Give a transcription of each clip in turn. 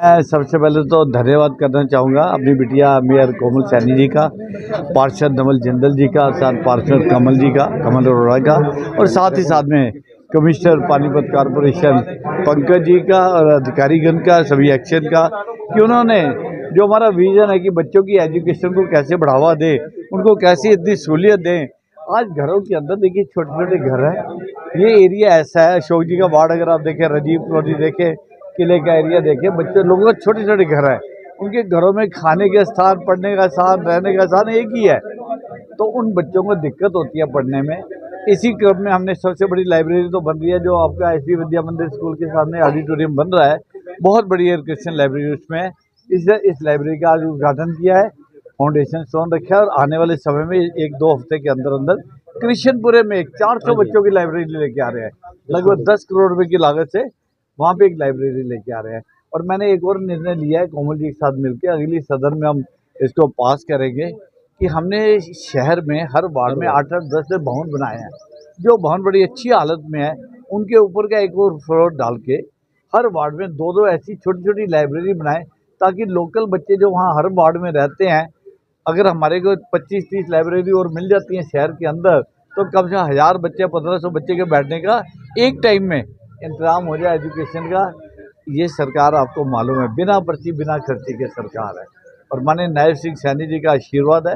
मैं सबसे पहले तो धन्यवाद करना चाहूँगा अपनी बिटिया मेयर कोमल सैनी जी का, पार्षद नवल जिंदल जी का, साथ पार्षद कमल अरोड़ा का और साथ ही साथ में कमिश्नर पानीपत कॉरपोरेशन पंकज जी का और अधिकारीगण का, सभी एक्शन का, कि उन्होंने जो हमारा विजन है कि बच्चों की एजुकेशन को कैसे बढ़ावा दें, उनको कैसे इतनी सहूलियत दें। आज घरों के अंदर देखिए छोटे छोटे घर हैं, ये एरिया ऐसा है, अशोक जी का वार्ड अगर आप देखें, राजीव कॉलोनी देखें, किले का एरिया देखें, बच्चे लोगों का छोटे छोटे घर हैं, उनके घरों में खाने के स्थान, पढ़ने का स्थान, रहने का स्थान एक ही है, तो उन बच्चों को दिक्कत होती है पढ़ने में। इसी क्रम में हमने सबसे बड़ी लाइब्रेरी तो बन रही है, जो आपका एसपी विद्या मंदिर स्कूल के सामने ऑडिटोरियम बन रहा है, बहुत बड़ी एयर क्रिश्चियन लाइब्रेरी उसमें है। इस लाइब्रेरी का आज उद्घाटन किया है, फाउंडेशन स्टोन रखा है और आने वाले समय में 1-2 हफ्ते के अंदर अंदर कृष्णपुरे में 400 बच्चों की लाइब्रेरी लेके आ रहे हैं, लगभग 10 करोड़ रुपए की लागत से वहाँ पे एक लाइब्रेरी लेके आ रहे हैं। और मैंने एक और निर्णय लिया है कोमल जी के साथ मिलकर, अगली सदन में हम इसको पास करेंगे कि हमने शहर में हर वार्ड में 8-8, 10 भवन बनाए हैं, जो भवन बड़ी अच्छी हालत में है, उनके ऊपर का एक और फ्लोर डाल के हर वार्ड में 2-2 ऐसी छोटी छोटी लाइब्रेरी बनाए, ताकि लोकल बच्चे जो वहाँ हर वार्ड में रहते हैं, अगर हमारे को 25-30 लाइब्रेरी और मिल जाती हैं शहर के अंदर, तो कम से कम 1000 बच्चे, 1500 बच्चे के बैठने का एक टाइम में इंतजाम हो जाए एजुकेशन का। ये सरकार आपको मालूम है, बिना पर्ची बिना खर्ची की सरकार है, और माननीय नायब सिंह सैनी जी का आशीर्वाद है,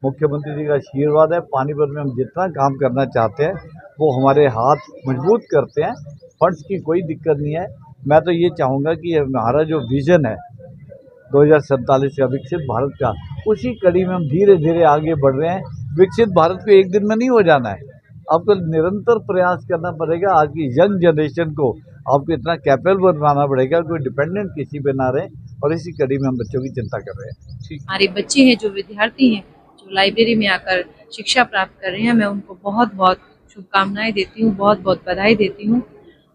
मुख्यमंत्री जी का आशीर्वाद है। पानीपत में हम जितना काम करना चाहते हैं वो हमारे हाथ मजबूत करते हैं, फंड्स की कोई दिक्कत नहीं है। मैं तो ये चाहूँगा कि हमारा जो विज़न है 2047 का विकसित भारत का, उसी कड़ी में हम धीरे धीरे आगे बढ़ रहे हैं। विकसित भारत को एक दिन में नहीं हो जाना है, आपको निरंतर प्रयास करना पड़ेगा। आज की यंग जनरेशन को आपको इतना कैपेबल बनाना पड़ेगा, कोई डिपेंडेंट किसी पे ना रहे, और इसी कड़ी में हम बच्चों की चिंता कर रहे हैं। हमारे बच्चे हैं, जो विद्यार्थी हैं, जो लाइब्रेरी में आकर शिक्षा प्राप्त कर रहे हैं, मैं उनको बहुत बहुत शुभकामनाएं देती हूँ, बहुत बहुत बधाई देती हूँ।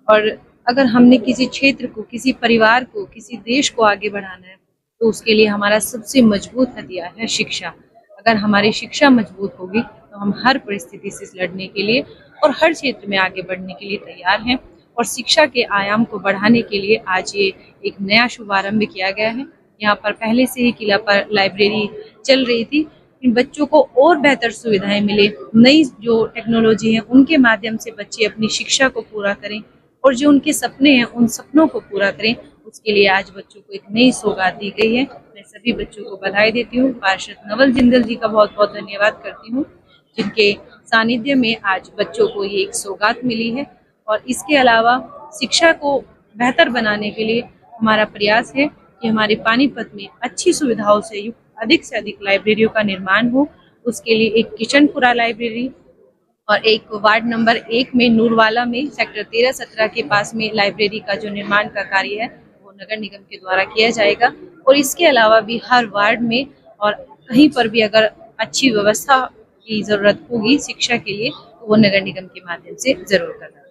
और अगर हमने किसी क्षेत्र को, किसी परिवार को, किसी देश को आगे बढ़ाना है, तो उसके लिए हमारा सबसे मजबूत हथियार है शिक्षा। अगर हमारी शिक्षा मजबूत होगी तो हम हर परिस्थिति से लड़ने के लिए और हर क्षेत्र में आगे बढ़ने के लिए तैयार हैं। और शिक्षा के आयाम को बढ़ाने के लिए आज ये एक नया शुभारंभ किया गया है। यहाँ पर पहले से ही किला पर लाइब्रेरी चल रही थी, इन बच्चों को और बेहतर सुविधाएं मिले, नई जो टेक्नोलॉजी है उनके माध्यम से बच्चे अपनी शिक्षा को पूरा करें और जो उनके सपने हैं उन सपनों को पूरा करें। उसके लिए आज बच्चों को एक नई सौगात दी गई है। मैं सभी बच्चों को बधाई देती हूँ। पार्षद नवल जिंदल जी का बहुत बहुत धन्यवाद करती हूँ, जिनके सानिध्य में आज बच्चों को ये एक सौगात मिली है। और इसके अलावा शिक्षा को बेहतर बनाने के लिए हमारा प्रयास है कि हमारे पानीपत में अच्छी सुविधाओं से युक्त अधिक से अधिक लाइब्रेरियों का निर्माण हो। उसके लिए एक किशनपुरा लाइब्रेरी और एक वार्ड नंबर 1 में नूरवाला में सेक्टर 13-17 के पास में लाइब्रेरी का जो निर्माण का कार्य है वो नगर निगम के द्वारा किया जाएगा। और इसके अलावा भी हर वार्ड में और कहीं पर भी अगर अच्छी व्यवस्था की जरूरत होगी शिक्षा के लिए, तो वो नगर निगम के माध्यम से जरूर करना।